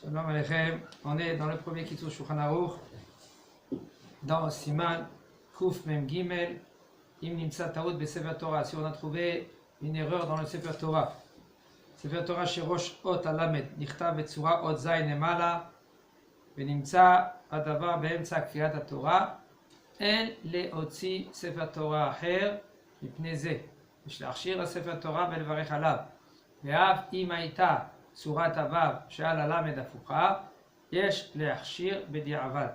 Shalom Aleichem, on est dans le premier Kitzur Shulchan Aruch, dans Siman Kuf Mem Gimel, Im Nimtza Taout Besefer Torah. Si on a trouvé une erreur dans le Sefer Torah, Sefer Torah Sherosh Ot Alamed, Nichtav Betzura Ot Zayin Emala, ונמצא הדבר באמצע קריאת התורה, אין להוציא ספר תורה אחר מפני זה. יש להכשיר הספר תורה ולברך עליו. ואף אם הייתה צורת הוו שעל הלמד הפוכה, יש להכשיר בדיעבד.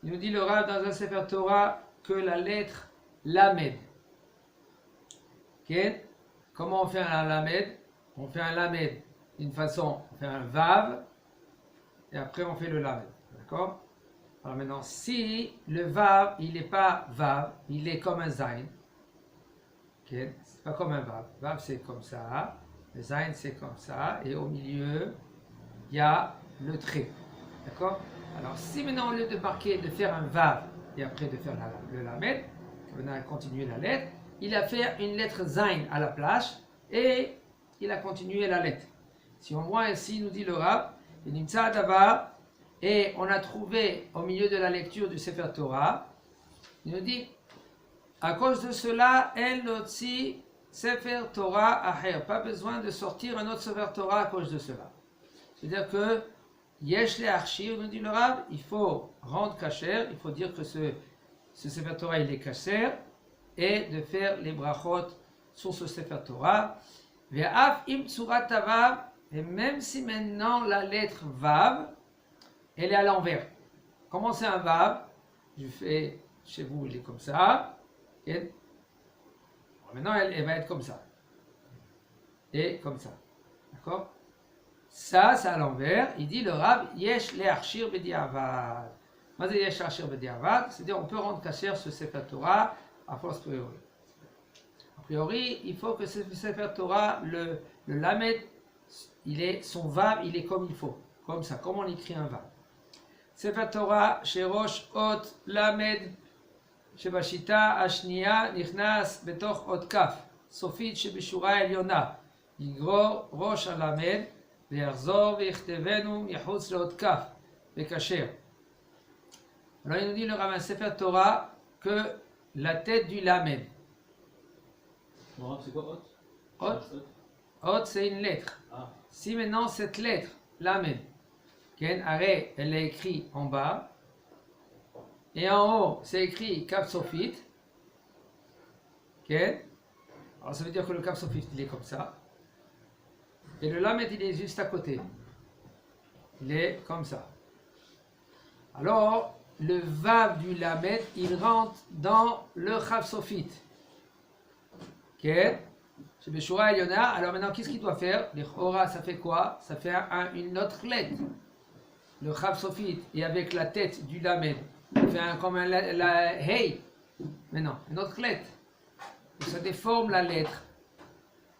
Il nous dit le Rav dans un Sefer Torah que la lettre Lamed. Okay? Comment on fait un Lamed? On fait un Lamed d'une façon, on fait un Vav, et après on fait le Lamed. D'accord? Alors maintenant, si le Vav, il n'est pas Vav, il est comme un Zain. Okay? C'est pas comme un Vav. Vav c'est comme ça, le Zain c'est comme ça, et au milieu, il y a le trait. D'accord? Alors si maintenant au lieu de marquer, de faire un Vav, et après de faire le Lamed, on a continué la lettre, il a fait une lettre Zain à la place, et il a continué la lettre. Si on voit ici, nous dit le Rav, et on a trouvé au milieu de la lecture du Sefer Torah, il nous dit, à cause de cela, El Notzi Sefer Torah Aher, pas besoin de sortir un autre Sefer Torah à cause de cela. C'est-à-dire que Yesh le Archir, nous dit le Rav, il faut rendre kasher, il faut dire que ce Sefer Torah il est kasher, et de faire les brachot sur ce Sefer Torah. Ve'af im tsurat vav, et même si maintenant la lettre Vav, elle est à l'envers. Comment c'est un Vav? Je fais, chez vous il est comme ça. Et maintenant elle va être comme ça. Et comme ça. D'accord? Ça, c'est à l'envers. Il dit le Rav, Yesh le'archir b'di'avad. Qu'est-ce que Yesh le'archir b'di'avad? C'est-à-dire on peut rendre kasher ce Sefer Torah à force priori. A priori, il faut que ce Sefer Torah, le Lamed, son Vav, il est comme il faut. Comme ça, comme on écrit un Vav. Sefer Torah, Sherosh Ot Lamed, Shebashita Ashniya, Nichnas Betoch Ot Kaf, Sofit Shebishura Eliona, Yigro Rosh Alamed, Ve'arzor Ve'echtevenu, Yachutz Leot Kaf, Ve'kacher. Alors il nous dit le Rav Sefer Torah que la tête du Lamed. C'est quoi Ot? Ot, Ot c'est une lettre. Ah. Si maintenant cette lettre, Lamed, elle est écrite en bas, et en haut, c'est écrit Kaf Sofit. Alors ça veut dire que le Kaf Sofit, il est comme ça. Et le Lamed, il est juste à côté. Il est comme ça. Alors, le Vav du Lamed, il rentre dans le Kaf Sofit. C'est Beshura Eliona. Alors maintenant, qu'est-ce qu'il doit faire? Les Chora, ça fait quoi? Ça fait une autre lettre. Le Chav Sofit, et avec la tête du Lamed, il fait comme la Hey. Maintenant, une autre lettre. Et ça déforme la lettre.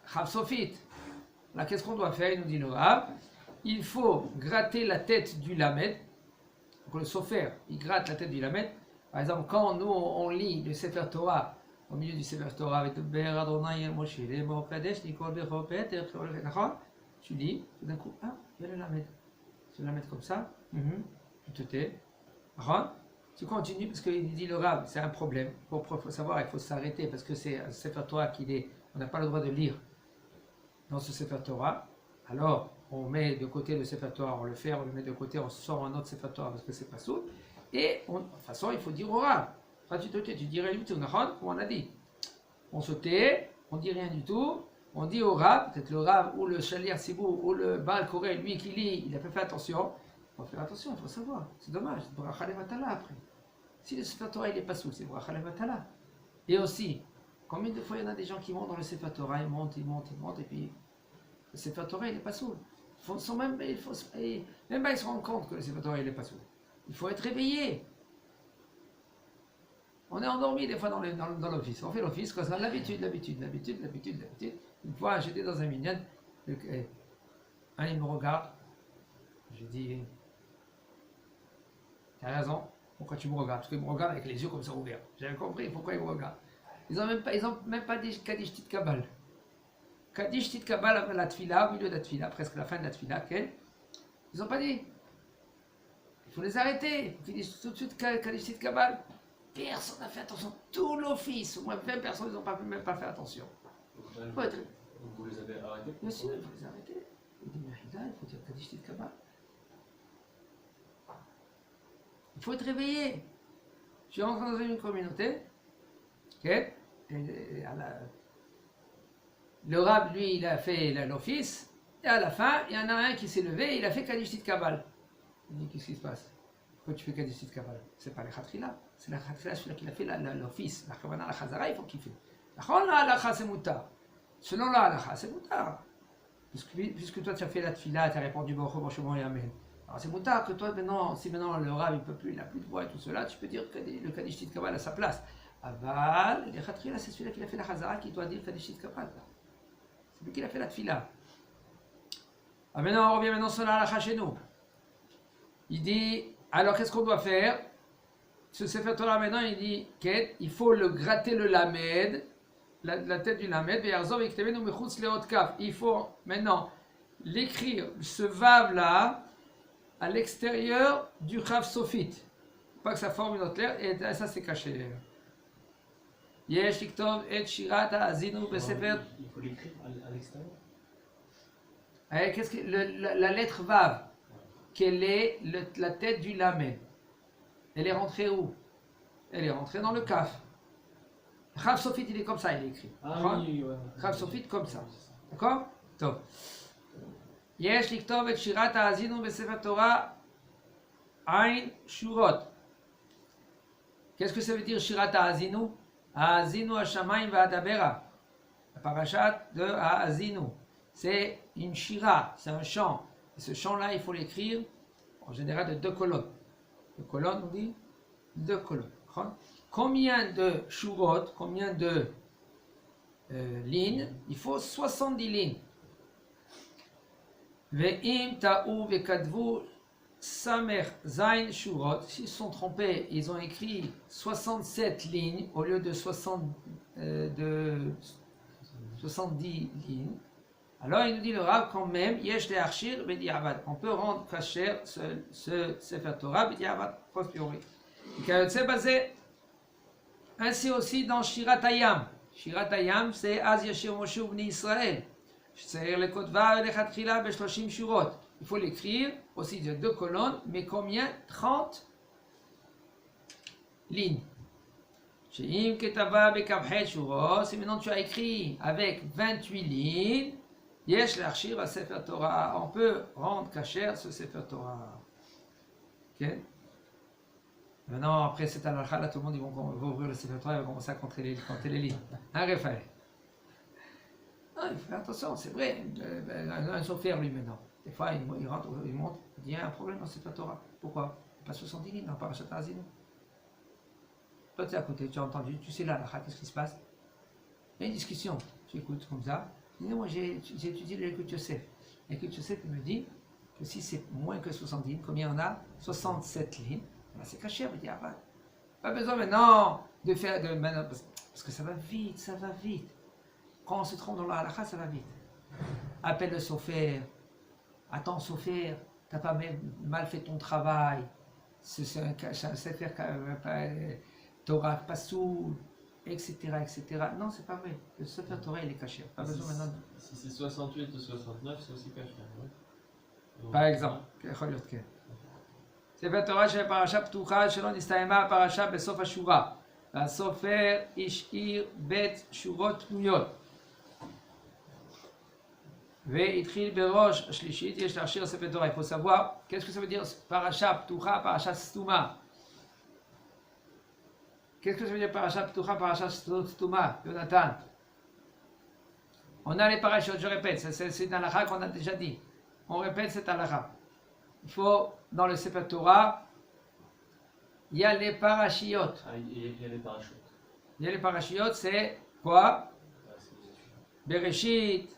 Chav Sofit. Là, qu'est-ce qu'on doit faire? Il nous dit le Rav. Il faut gratter la tête du Lamed. Donc le Sofer, il gratte la tête du Lamed. Par exemple, quand nous, on lit le Sefer Torah, au milieu du Sefer Torah, avec le Ber Adonai El Moshe, les mots Kadesh, Nikol Becho Peter, tu lis, tout d'un coup, il y a le Lamed. Tu la mettre comme ça, tu te tais. Tu continues parce qu'il dit le Rav, c'est un problème. Pour savoir, il faut s'arrêter parce que c'est un Sefer Torah on n'a pas le droit de lire dans ce Sefer Torah. Alors, on met de côté le Sefer Torah, on le fait, on le met de côté, on sort un autre Sefer Torah parce que c'est pas sourd. Et de toute façon, il faut dire au Rav. Tu te tais, tu dirais du tout, comme on a dit. On se tait, on dit rien du tout. On dit au Rav, peut-être le Rav ou le Shaliach Sibou ou le Baal Koré, lui qui lit, il a pas fait attention. Il faut faire attention, il faut savoir. C'est dommage, c'est Bracha Levatala après. Si le Sefer Torah il n'est pas sous, c'est Bracha Levatala. Et aussi, combien de fois il y en a des gens qui montent dans le Sefer Torah, ils montent, et puis le Sefer Torah il n'est pas sous. Même pas ils se rendent compte que le Sefer Torah il n'est pas sous. Il faut être réveillé. On est endormi des fois dans l'office. On fait l'office, parce qu'on a l'habitude. Une fois, j'étais dans un minyan, il me regarde. Je dis, t'as raison, pourquoi tu me regardes? Parce qu'il me regarde avec les yeux comme ça ouverts. J'avais compris pourquoi il me regarde. Ils n'ont même pas dit Kaddish Tit Kabal. Kaddish Tit Kabal, la tfila, au milieu de la tfila, presque la fin de la tfila, Ils n'ont pas dit. Il faut les arrêter. Ils disent tout de suite Kadishit Kabbalah. Personne n'a fait attention. Tout l'office, au moins 20 personnes, ils n'ont même pas fait attention. Vous les avez arrêtés? Bien sûr, il faut les arrêter. Il dit, mais il faut dire Kadishit Kabbalah. Il faut être réveillé. Je suis rentré dans une communauté. Okay, le rab, lui, il a fait l'office. Et à la fin, il y en a un qui s'est levé, il a fait Kadishit Kabbalah. Il dit, qu'est-ce qui se passe? Pourquoi tu fais Kadishit Kabbalah? C'est pas les Khatrila. C'est la Khatrila, celui-là qui a fait l'office. La Khavana, la Khazara, il faut qu'il fait. La halakha, c'est mutar. Selon la halakha, c'est mutar. Puisque toi, tu as fait la tfila, tu as répondu bon et amen. Alors c'est mutar que toi, maintenant, si maintenant le rab, il peut plus, il n'a plus de voix et tout cela, tu peux dire que le Kadishit Kabbalah à sa place. Aval, les Khatrila, c'est celui-là qui a fait la Khazara qui doit dire Kadishit Kabbalah. C'est lui qui a fait la tfila. Ah maintenant, on revient maintenant sur la halakha chez nous. Il dit, alors qu'est-ce qu'on doit faire? Ce Sefer Torah maintenant, il dit qu'il faut le gratter le lamed, la tête du lamed, il faut maintenant l'écrire, ce vav là, à l'extérieur du chav sofit. Pas que ça forme une autre lettre, et ça c'est caché. Yesh liktov et shirat ha'azinu besefer. Il faut l'écrire à l'extérieur. Qu'est-ce que la lettre vav, quelle est la tête du lamed? Elle est rentrée où? Elle est rentrée dans le kaf. Chav Sofit, il est comme ça, il est écrit. Ah oui, ouais. Chav Sofit, comme ça. D'accord? Top. Yesh liktov et shirat ha'azinu besefer Torah ain shurot. Qu'est-ce que ça veut dire shirat ha'azinu? Ha'azinu hashamayim va'adabera. La parashat de ha'azinu. C'est une shira, c'est un chant. Et ce chant-là, il faut l'écrire en général de 2 colonnes. 2 colonnes, on dit 2 colonnes. Combien de shurot, combien de lignes? Il faut 70 lignes. Ve'im ta'u ve'kadvu samer zain shurot. S'ils sont trompés, ils ont écrit 67 lignes au lieu de 70 lignes. Alors il nous dit le Rav quand même, yesh le'arshir b'di'avad. On peut rendre kasher ce Sefer Torah b'di'avad posteriori. Ainsi aussi dans Shirat Hayam. Shirat Hayam, c'est Az Yashir Moshe Ubni Israël. Il faut l'écrire aussi de 2 colonnes, mais combien? 30 lignes. Si maintenant tu as écrit avec 28 lignes, Yesh l'archive à Sefer Torah, on peut rendre kasher ce Sefer Torah. Ok? Maintenant, après cette halakha, là, tout le monde, va ouvrir le Sefer Torah et va commencer à compter les lignes. Hein, Raphaël? Non, il faut faire attention, c'est vrai. Un sofer, lui, maintenant. Des fois, il rentre, il monte, il dit, il y a un problème dans le Sefer Torah. Pourquoi? Il n'y a pas 70 lignes dans Parashat Ha'azinu. Toi, tu es à côté, tu as entendu, tu sais là, qu'est-ce qui se passe? Il y a une discussion, tu écoutes comme ça. Moi, j'ai étudié l'écoute Yosef. L'écoute Yosef, il me dit que si c'est moins que 70 lignes, combien on a? 67 lignes. C'est caché, on va dire, pas besoin maintenant de faire parce que ça va vite. Quand on se trompe dans la halakha, ça va vite. Appelle le sofer. Attends, sofer, t'as pas même mal fait ton travail. C'est un sefer Torah Pasoul, etc. Non, c'est pas vrai. Le sefer Torah, il est caché. Pas besoin maintenant. Si c'est 68 ou 69, c'est aussi caché. Ouais. Par exemple, ספר תורה של פרשה פתוחה שלא נסתיימה הפרשה בסוף השורה. והסופר השאיר בית שורות פנויות. והתחיל בראש השלישית, יש להשאיר ספר תורה. Il faut savoir, qu'est-ce que ça veut dire פרשה פתוחה, פרשה סתומה? Qu'est-ce que ça veut dire פרשה פתוחה, פרשה סתומה, יונתן? On a les parachutes, je répète, c'est une halakha qu'on a déjà dit. On répète cette halakha. Il faut, dans le Sefer Torah, il y a les parachiotes. Il y a les parachutes. Il y a les parachiotes, c'est quoi? Bereshit,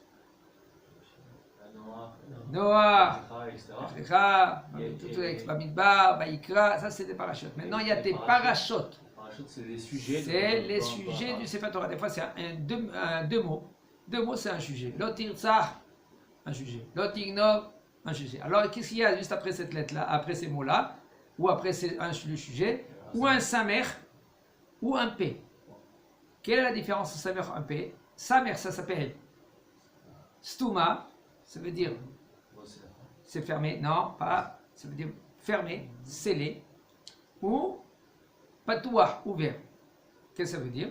Noah, Bamidbar, Baïkra, ça c'est des parachutes. Maintenant il y a des parachutes. C'est les sujets. C'est les sujets du Sefer Torah. Des fois c'est deux mots. 2 mots c'est un sujet. Lotirtzah, un sujet. Lotignov, Un sujet. Alors, qu'est-ce qu'il y a juste après cette lettre-là, après ces mots-là, ou après le sujet, ou un samer, ou un p. Quelle est la différence entre samer et un p? Samer, ça s'appelle stuma, ça veut dire c'est fermé, non, pas, ça veut dire fermé, scellé, ou patouah, ouvert. Qu'est-ce que ça veut dire?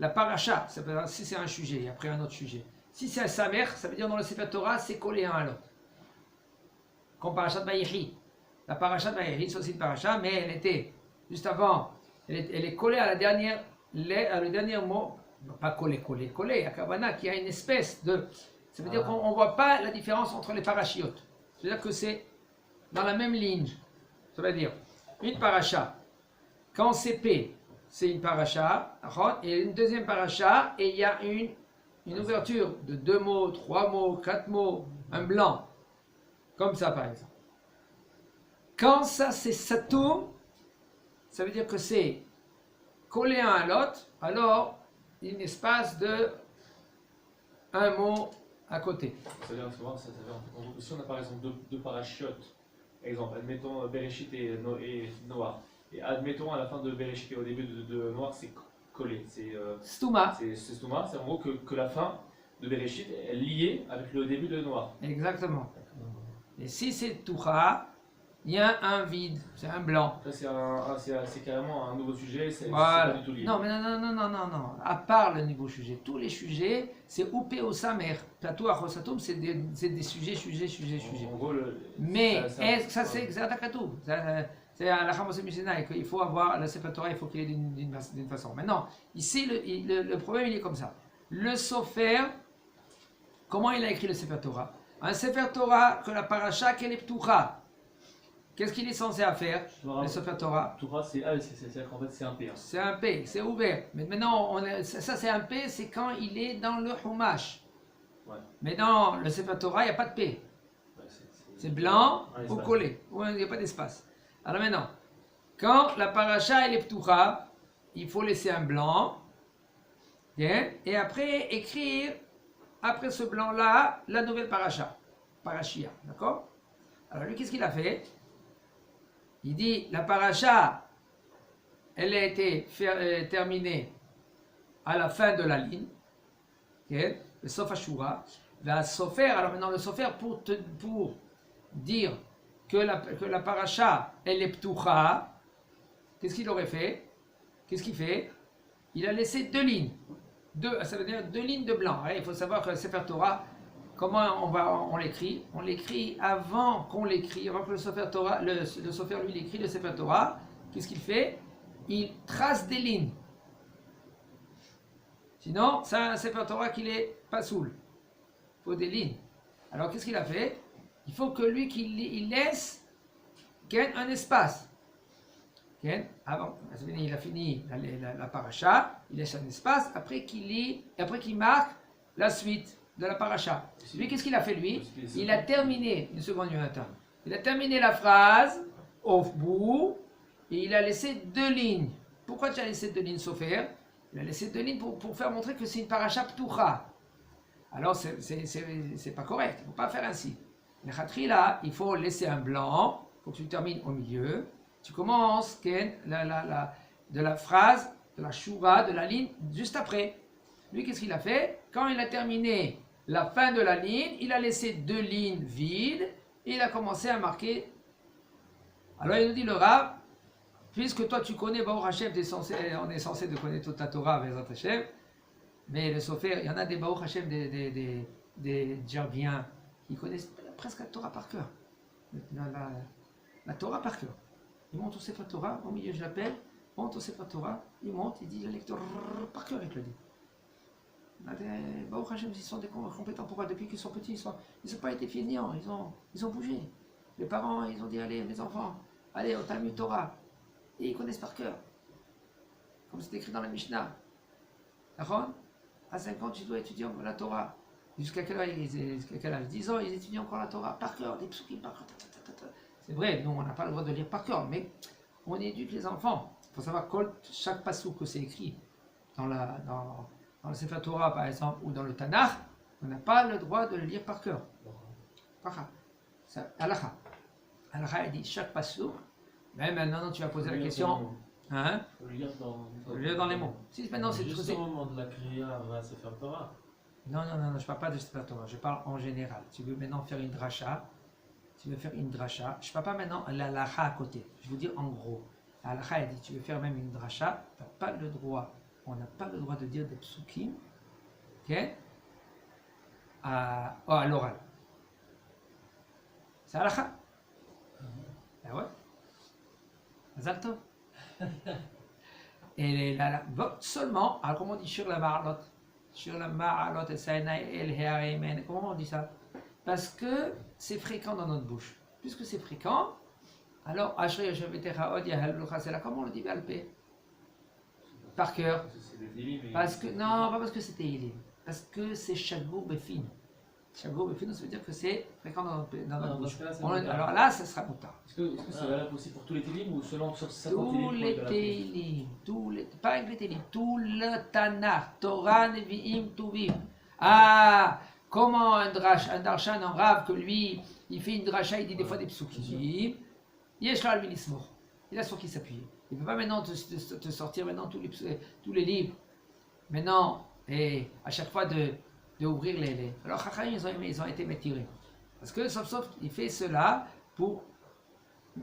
La paracha, ça veut dire si c'est un sujet, et après un autre sujet. Si c'est un samer, ça veut dire dans le Sefer Torah, c'est collé un à l'autre. Comme parachat Vayechi. La parachat Vayechi, c'est aussi une paracha, mais elle était, juste avant, elle est collée à la dernière, le dernier mot, non, pas collée, à Kavana, qui a une espèce de... Ça veut dire qu'on ne voit pas la différence entre les parachiotes. C'est-à-dire que c'est dans la même ligne. Ça veut dire, une paracha, quand c'est P, c'est une paracha, et une deuxième paracha, et il y a une ouverture de 2 mots, 3 mots, 4 mots, un blanc. Comme ça, par exemple. Quand ça, c'est satum, ça veut dire que c'est collé un à l'autre, alors il y a un espace de un mot à côté. Ça veut dire que si on a par exemple deux parachutes, exemple, admettons Bereshit et Noah, et admettons à la fin de Bereshit et au début de Noah, c'est collé, c'est Stuma. C'est Stuma, c'est en gros que la fin de Bereshit est liée avec le début de Noah. Exactement. Et si c'est Toucha, il y a un vide, c'est un blanc. Ça, c'est carrément un nouveau sujet, c'est Voilà. pas du tout lié. Non, mais non. À part le nouveau sujet, tous les sujets, c'est Oupé au Samer. Plateau à Rosatum, c'est des sujets. En gros, mais est-ce que ça c'est Xatakatou? C'est à la Chamos Mishnah qu'il faut avoir le Sefer Torah, il faut qu'il y ait d'une façon. Maintenant, ici, le problème il est comme ça. Le Sofer, comment il a écrit le Sefer Torah? Un Sefer Torah que la paracha qu'elle est ptucha. Qu'est-ce qu'il est censé faire, le Sefer Torah? Torah, c'est-à-dire qu'en fait c'est un P. Hein. C'est un P, c'est ouvert. Mais maintenant, ça c'est un P, c'est quand il est dans le Chumash. Ouais. Mais dans le Sefer Torah, il n'y a pas de P. Ouais, c'est blanc ou collé. Il n'y a pas d'espace. Alors maintenant, quand la paracha elle est ptucha, il faut laisser un blanc. Et après écrire, après ce blanc-là, la nouvelle paracha. Parachia, d'accord? Alors lui, qu'est-ce qu'il a fait? Il dit, la paracha, elle a été terminée à la fin de la ligne. Okay? Le Sof Ashura. La Sofer, alors maintenant le Sofer, pour dire que la paracha, elle est ptucha, qu'est-ce qu'il aurait fait? Qu'est-ce qu'il fait? Il a laissé 2 lignes. Ça veut dire 2 lignes de blanc. Il faut savoir que le Sefer Torah, comment on l'écrit? On l'écrit avant qu'on l'écrit, avant que le Sefer Torah, le Sofer lui l'écrit le Sefer Torah. Qu'est-ce qu'il fait? Il trace des lignes. Sinon, c'est un Sefer Torah qui n'est pas soul. Il faut des lignes. Alors qu'est-ce qu'il a fait? Il faut que lui qu'il laisse un espace. Avant, il a fini la paracha, il laisse un espace, après qu'il lit, et après qu'il marque la suite de la paracha. Lui, qu'est-ce qu'il a fait lui? Il a terminé, une seconde, Jonathan. Il a terminé la phrase au bout, et il a laissé 2 lignes. Pourquoi tu as laissé 2 lignes, Sofer? Il a laissé 2 lignes pour faire montrer que c'est une paracha ptucha. Alors, c'est pas correct, il ne faut pas faire ainsi. Le khatri là, il faut laisser un blanc, il faut que tu termines au milieu. Tu commences de la phrase, de la shura, de la ligne, juste après. Lui, qu'est-ce qu'il a fait? Quand il a terminé la fin de la ligne, il a laissé 2 lignes vides et il a commencé à marquer. Alors il nous dit le Rav, puisque toi tu connais Baruch Hashem, on est censé de connaître toute la Torah, Bezrat Hashem, mais le Sofer, il y en a des Baruch Hashem, des Djerbiens, qui connaissent presque la Torah par cœur. La Torah par cœur. Il monte au Sefer Torah, au milieu je l'appelle, monte au Sefer Torah, il monte, il dit le lecteur par cœur, il te le dit. Baruch Hashem, ils sont des compétents. Pourquoi? Depuis qu'ils sont petits, ils n'ont pas été fainéants, ils ont bougé. Les parents, ils ont dit, allez mes enfants, allez au Talmud Torah. Et ils connaissent par cœur. Comme c'est écrit dans la Mishnah. D'accord? À 5 ans, tu dois étudier la Torah. Jusqu'à quel âge? 10 ans, ils étudient encore la Torah par cœur, des psukim par cœur. C'est vrai, nous on n'a pas le droit de lire par cœur, mais on éduque les enfants. Il faut savoir que chaque passou que c'est écrit dans le Sefer Torah par exemple, ou dans le Tanakh, on n'a pas le droit de le lire par cœur. Halakha. Halakha, il dit chaque pasouk, même maintenant tu vas poser la question. Hein? Faut le lire dans les mots. Si maintenant c'est juste au moment de la kriya, va se faire Torah. Non, je parle pas de Sefer Torah, je parle en général. Tu veux maintenant faire une dracha, je ne parle pas maintenant la halakha à côté. Je veux dire en gros. La halakha, elle dit, tu veux faire même une dracha, tu n'as pas le droit, on n'a pas le droit de dire des psukim, ok, à l'oral. C'est halakha. Ah ouais. Mazal tov. Et là, seulement, alors comment on dit sur la ma'alot? Sur la ma'alot, comment on dit ça? Parce que c'est fréquent dans notre bouche. Puisque c'est fréquent, alors, comment on le dit Balpé? Par cœur. Parce que, non, pas parce que c'était Ilim. Parce que c'est Shagour Befin. Shagour Befin, ça veut dire que c'est fréquent dans notre bouche. Alors là, ça sera Moutar. Est-ce que c'est valable aussi pour tous les télim ou selon sur certains tous les télim, pas avec les télim, tout le Tanakh, Torah, Nevi'im, Tuvim. Ah, comment un darshan, un rave, que lui, il fait une dracha, il dit des fois des psukim, Yesh la al-minismour. Il a sur qui s'appuyer. Il ne peut pas maintenant te sortir maintenant tous les livres. Maintenant, et à chaque fois de ouvrir les. Alors, Chachamim, ils ont été métirés. Parce que, sauf, il fait cela pour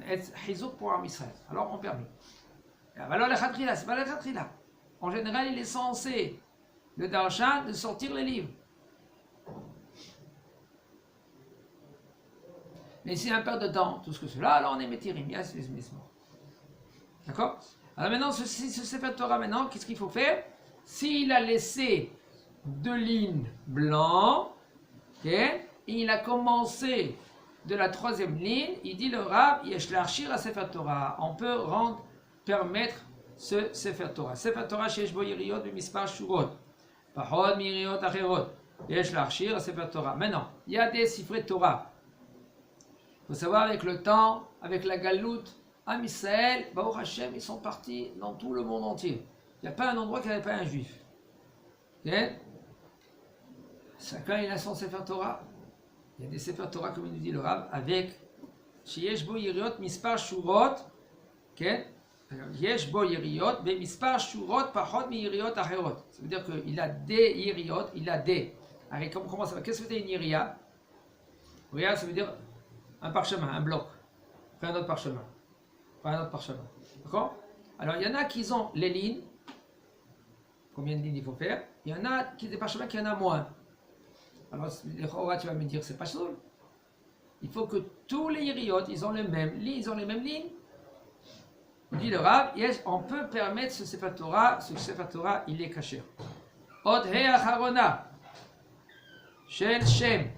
être chizouk pour Am Israël. Alors, on permet. Alors, le khatrila, c'est pas le khatrila. En général, il est censé, le darshan, de sortir les livres. Mais s'il y a un perte de temps, tout ce que cela, alors on est métirim, d'accord? Alors maintenant, ce Sefer Torah, maintenant, qu'est-ce qu'il faut faire? S'il a laissé 2 lignes blancs, okay, il a commencé de la 3e ligne, il dit le Rav, yesh l'archir à Sefer Torah. On peut permettre ce Sefer Torah. Sefer Torah, sheyesh bo yiriyot b'mispar shurot, pachot miriyot acherot. Yesh l'archir à Sefer Torah. Maintenant, il y a des sifrei Torah. Il faut savoir, avec le temps, avec la galoute, Am Israël, Baruch Hashem, ils sont partis dans tout le monde entier. Il n'y a pas un endroit qui n'avait pas un juif. Okay? Chacun il a son Sefer Torah. Il y a des Sefer Torah, comme il nous dit le Rav, avec Sheyesh bo yiriot mispar shurot. Yesh bo yiriot, be mispar shurot pachot mi yiriot acherot. Ça veut dire qu'il a des yiriot, il a des. Alors, comment ça va? Qu'est-ce que c'est une yiria? Yiria, ça veut dire un parchemin, un bloc. Après un autre parchemin. Après un autre parchemin. D'accord? Alors, il y en a qui ont les lignes. Combien de lignes il faut faire? Il y en a qui des parchemins qui en a moins. Alors, tu vas me dire, c'est pas ça. Il faut que tous les yiriyot, ils ont les mêmes lignes. Il dit le Rav, yes, on peut permettre ce Sefer Torah, il est caché. Od he acharona, shel shem,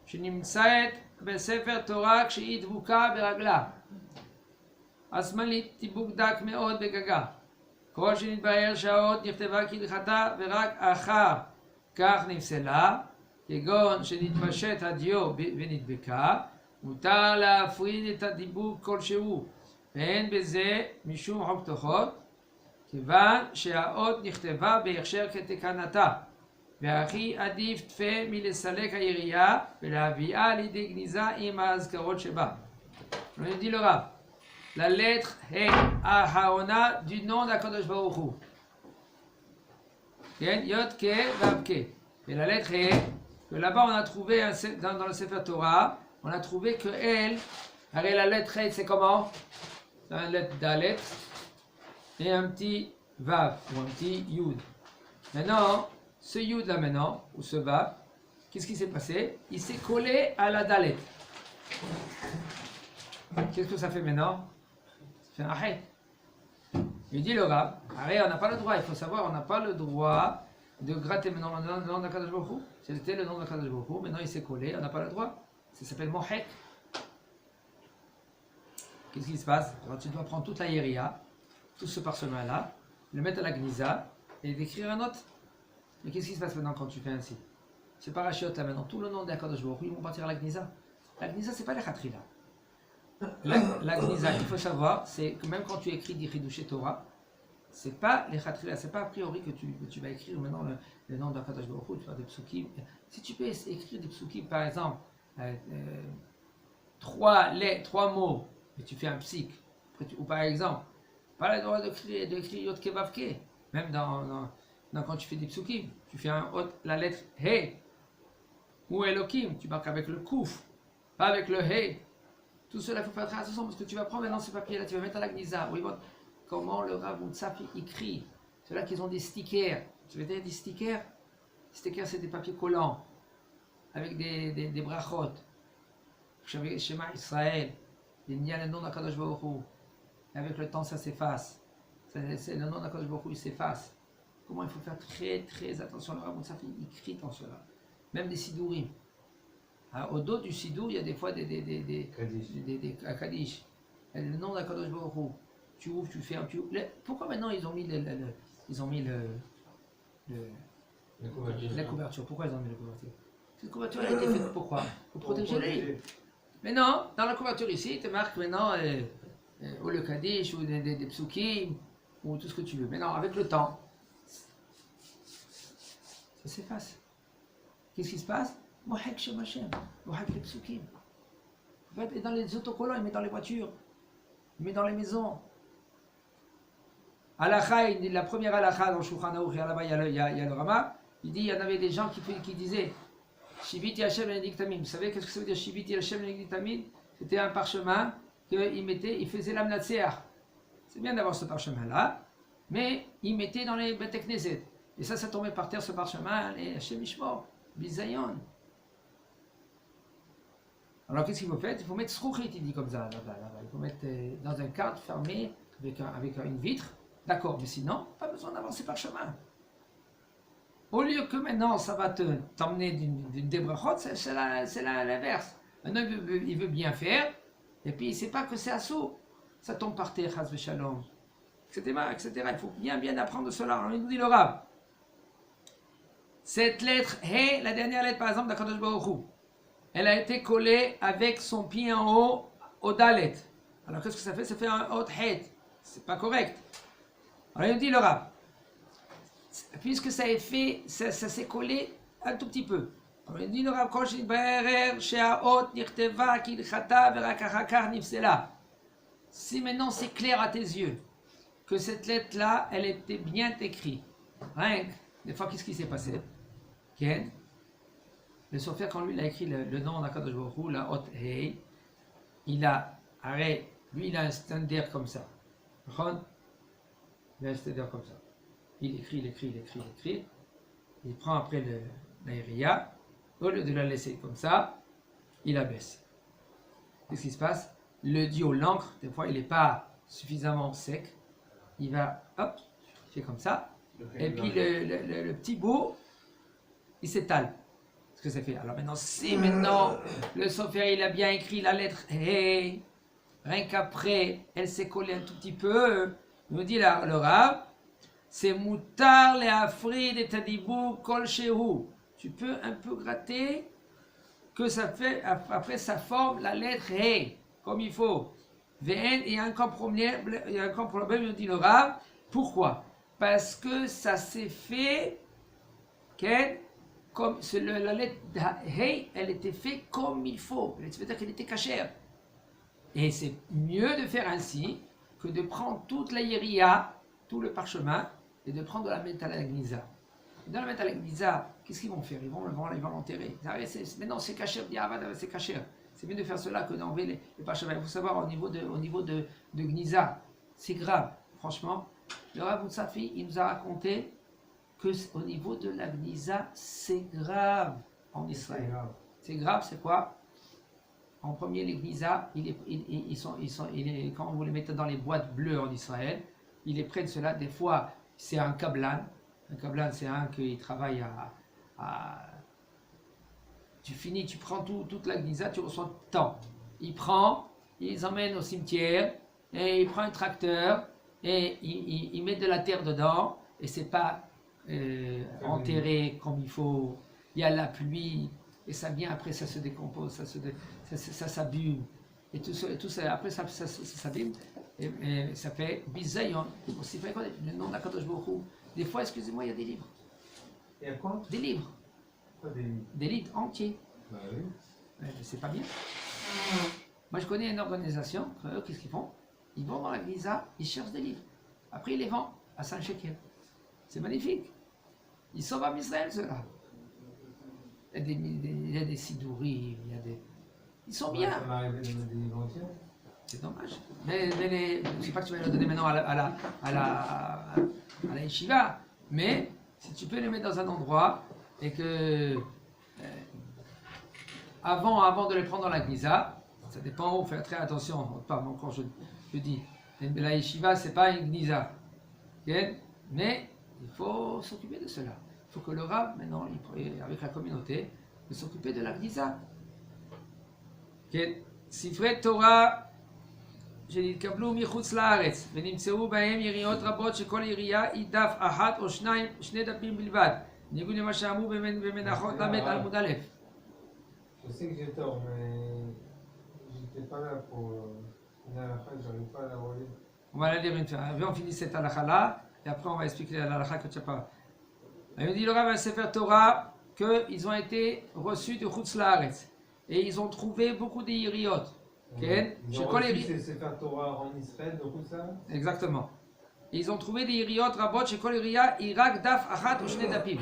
שנמצאת בספר תורה כשהיא דבוקה ברגלה. השמאלית דיבוק דק מאוד בגגה. כל שנתבהר שהאות נכתבה כהלכתה ורק אחר כך נפסלה, כגון שנתפשט הדיו ונדבקה, מותר להפריד את הדיבוק כלשהו, ואין בזה משום חוק תוכות, כיוון שהאות נכתבה בהכשר כתקנתה. והכי עדיף תפה מלסלק הירייה ולהביאה לידי גניזה עם האזכרות שבה. Je dis le Rav, la lettre est Ahaona du nom d'Akadosh Baruch Hu. Yod Ke Vav Ke. Et la lettre est que là-bas on a trouvé dans le Sefer Torah, on a trouvé que elle, la lettre est, c'est comment? C'est une lettre Dalet et un petit Vav ou un petit Yud. Maintenant, ce Yud là maintenant, ou ce Vav, qu'est-ce qui s'est passé? Il s'est collé à la Dalet. Qu'est-ce que ça fait maintenant? Ça fait un Hay. Il dit le Rav, on n'a pas le droit, il faut savoir, on n'a pas le droit de gratter maintenant le nom d'Akadosh Baruch Hu. C'était le nom d'Akadosh Baruch Hu, maintenant il s'est collé, on n'a pas le droit. Ça s'appelle Mohek. Qu'est-ce qui se passe? Alors tu dois prendre toute la Yéria, tout ce parchemin là, le mettre à la Gnisa et d'écrire un autre. Mais qu'est-ce qui se passe maintenant quand tu fais ainsi? C'est parachute là maintenant, tout le nom d'Akadosh Baruch Hu, ils vont partir à la Gnisa. La Gnisa, c'est pas les Khatrila. La Gnisa, il faut savoir, c'est que même quand tu écris des Chidushé Torah, c'est pas les Khatrila, c'est pas a priori que tu vas écrire maintenant le nom d'Akadosh Baruch Hu, tu vas des psukim. Si tu peux écrire des psukim, par exemple, trois mots, et tu fais un psique, ou par exemple, pas le droit d'écrire Yod Kevavke, même quand tu fais des psukim, tu fais la lettre He, ou Elohim, tu marques avec le Kouf, pas avec le He. Tout cela, il faut faire très attention parce que tu vas prendre maintenant ce papier-là, tu vas mettre à la Gnisa. Oui, bon, comment le Rav Moutsaf écrit. C'est là qu'ils ont des stickers. Tu veux dire des stickers? Les stickers, c'est des papiers collants avec des brachot. Shema Israël, il y a le nom d'Akadosh Baruch Hu. Et avec le temps, ça s'efface. C'est le nom d'Akadosh Baruch Hu, il s'efface. Comment il faut faire très très attention. Le Rav Moutsaf écrit dans cela. Même des sidourim. Au dos du sidou, il y a des fois des Kaddish. Le nom d'Akadosh Baruch Hu. Tu ouvres, tu fermes, tu ouvres. Pourquoi maintenant ils ont mis la couverture? Pourquoi ils ont mis la couverture? Cette couverture elle a été faite pourquoi? Pour protéger l'œil. Mais non, dans la couverture ici, il te marque maintenant ou le Kaddish, ou des psukim, ou tout ce que tu veux. Mais non, avec le temps, ça s'efface. Qu'est-ce qui se passe? Mohek Shem Hashem, Mohek les psukim. Et dans les autocollants, il met dans les voitures, il met dans les maisons. Halakha, la première halakha dans Shulchan Aruch, là-bas il y a le Rama, il dit il y en avait des gens qui disaient Shiviti Hashem Benedictamim. Vous savez qu'est-ce que ça veut dire Shiviti Hashem Benedictamim? C'était un parchemin qu'il faisait l'amnatseach. C'est bien d'avoir ce parchemin-là, mais il mettait dans les Beit Knesset. Et ça tombait par terre ce parchemin, et Hashem Ishmor, Bizayon. Alors qu'est-ce qu'il faut faire? Il faut mettre Srouchit, il dit comme ça, là-bas. Il faut mettre dans un cadre fermé avec une vitre. D'accord, mais sinon, pas besoin d'avancer par chemin. Au lieu que maintenant, ça va t'emmener d'une débrachot, c'est l'inverse. Maintenant, il veut bien faire, et puis il ne sait pas que c'est assaut. Ça tombe par terre, chas v'shalom, etc. Il faut bien apprendre cela. Alors, il nous dit le Rav. Cette lettre, He, la dernière lettre, par exemple, d'Akadosh Baruch Hu, elle a été collée avec son pied en haut au Dalet. Alors, qu'est-ce que ça fait? Ça fait un haut Het. C'est pas correct. Alors, il nous dit le Rav, puisque ça est fait, ça s'est collé un tout petit peu. Alors, il dit le Rav, si maintenant c'est clair à tes yeux que cette lettre-là, elle était bien écrite, rien que, des fois, qu'est-ce qui s'est passé? Ken, le Sofer, quand lui il a écrit le nom d'Akadosh Baruch Hu, la Hot Hei, il a un standard comme ça. Il a un standard comme ça. Il écrit. Il prend après l'aéria, au lieu de la laisser comme ça, il abaisse. Qu'est-ce qui se passe? Le dio, l'encre, des fois il n'est pas suffisamment sec. Il va, hop, il fait comme ça. Et puis le petit bout, il s'étale. Ce que ça fait. Alors maintenant, si maintenant le Sofer il a bien écrit la lettre Hey, rien qu'après, elle s'est collée un tout petit peu, il nous dit le Rav, c'est moutar le afrid et tadibou kol shehu. Tu peux un peu gratter que ça fait, après ça forme la lettre Hey, comme il faut. VN, il y a un grand problème, il nous dit le Rav. Pourquoi? Parce que ça s'est fait, comme la lettre Hey, elle était faite comme il faut. C'est-à-dire qu'elle était cachère. Et c'est mieux de faire ainsi que de prendre toute la yéria, tout le parchemin, et de prendre la mettre à la gnisa. Dans la mettre à la gnisa, qu'est-ce qu'ils vont faire? Ils vont l'enterrer. Maintenant c'est cachère, c'est cachère. C'est mieux de faire cela que d'enlever les parchemins. Il faut savoir au niveau de gnisa, c'est grave. Franchement, le Rav Moutsafi, il nous a raconté que au niveau de la gnisa, c'est grave en Israël. C'est grave, c'est quoi? En premier, les gnisa, quand vous les mettez dans les boîtes bleues en Israël, ils les prennent cela. Des fois, c'est un kablan. Un kablan, c'est un qui travaille tu finis, tu prends toute la gnisa, tu reçois tant. Il les emmène au cimetière, et il prend un tracteur, et il met de la terre dedans, et c'est pas enterré comme il faut. Il y a la pluie, et ça vient, après ça se décompose, ça s'abîme. Et tout ça, après ça s'abîme, et ça fait bizayon. Aussi fait le nom d'Akadosh Baruch Hu. Des fois, excusez-moi, il y a des livres. Il y a quoi? Des livres. Pas des livres. Des livres entiers. Bah oui. C'est pas bien. Moi, je connais une organisation, eux, qu'est-ce qu'ils font? Ils vont dans la Gnisa, ils cherchent des livres. Après, ils les vendent à 5 shekels. C'est magnifique. Ils sauvent à Israël, ceux-là. Il y a des sidourim, il y a des... Ils sont bien. Ça va arriver de mettre des livres entiers. C'est dommage. Mais je ne sais pas que tu vas le donner maintenant à la yeshiva, mais si tu peux les mettre dans un endroit et que avant de les prendre dans la Gnisa, ça dépend où, faire très attention. Pardon, encore je dis, la yeshiva c'est pas une Gnisa, okay? Mais il faut s'occuper de cela. Il faut que le Rav, maintenant, avec la communauté, de s'occuper de la Gnisa. ספרי תורה שנתקבלו מחוץ לארץ ונמצאו בהם יריעות רבות שכל יריעה היא דף אחת או שני דפים בלבד, בניגוד למה שאמרו במנחות ל' עמוד א'. Je sais que j'ai tort, mais j'étais pas là pour finir à la fin, j'arrive pas à la relire. On va la lire une fois. On finit cette halakha là et après on va expliquer la halakha que tu n'as pas. Il dit le Rav à Sefer Torah qu'ils ont été reçus de Chutz Laaretz et ils ont trouvé beaucoup de yiriot. Ils ont reçu ces Sefer Torah en Israël, de ça. Exactement. Et ils ont trouvé des yiriot rabot chez Kol Yiriya Irak daf achat ou shnei dapim.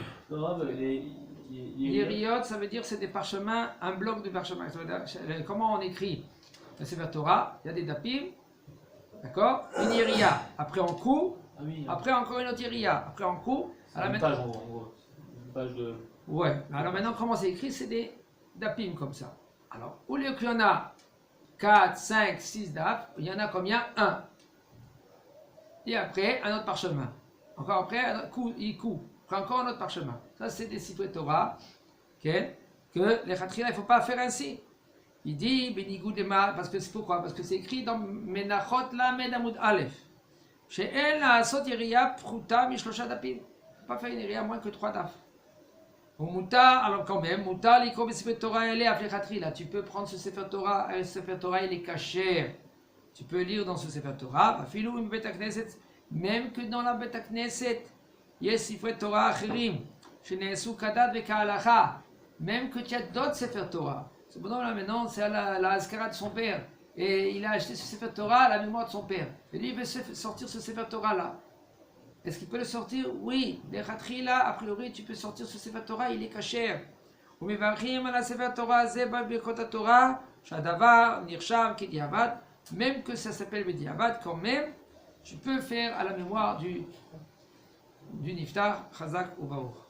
Yiriot, ça veut dire c'est des parchemins, un bloc de parchemins. Comment on écrit le Sefer Torah? Il y a des dapim, d'accord? Une yiriya. Après on coud. Après encore une autre yiriya. Après on coud. Une page en gros. Une page de. Ouais. Alors maintenant comment c'est écrit? C'est des dapim comme ça. Alors au lieu qu'il y en a 4, 5, 6 daf, il y en a combien? 1. Et après, un autre parchemin. Encore après, il coud. Après, encore un autre parchemin. Ça, c'est des Sifrei Torah que les Khatria, il ne faut pas faire ainsi. Il dit, Benigoud Ema, parce que c'est pourquoi? Parce que c'est écrit dans Menachot Lamed Amud Aleph. Chez elle, la Sot Yeriya Pruta Mishlosha Dapim. Il ne faut pas faire une Yeriya moins que 3 daf. Ou Mouta, alors quand même, Mouta, l'Ikro Sifrei Torah, elle est à Flechatri. Là, tu peux prendre ce Sefer Torah, il est caché. Tu peux lire dans ce Sefer Torah, même que dans la Bet Knesset, il y a Sifrei Torah Achirim, Shenesu Kadat Veka'alacha, même que tu as d'autres Sefer Torah. Cependant, là maintenant, c'est à la Azkara de son père, et il a acheté ce Sefer Torah à la mémoire de son père. Et lui, il veut sortir ce Sefer Torah là. Est-ce qu'il peut le sortir? Oui. Là, a priori, tu peux sortir ce Sefer Torah, il est caché. Ou Mevachim ala Sefer Torah, Zeba Birkot Torah, Shadavar, Nirsham, Kidiavad. Même que ça s'appelle Bediavad, quand même, tu peux faire à la mémoire du Niftar, Chazak ou Baour.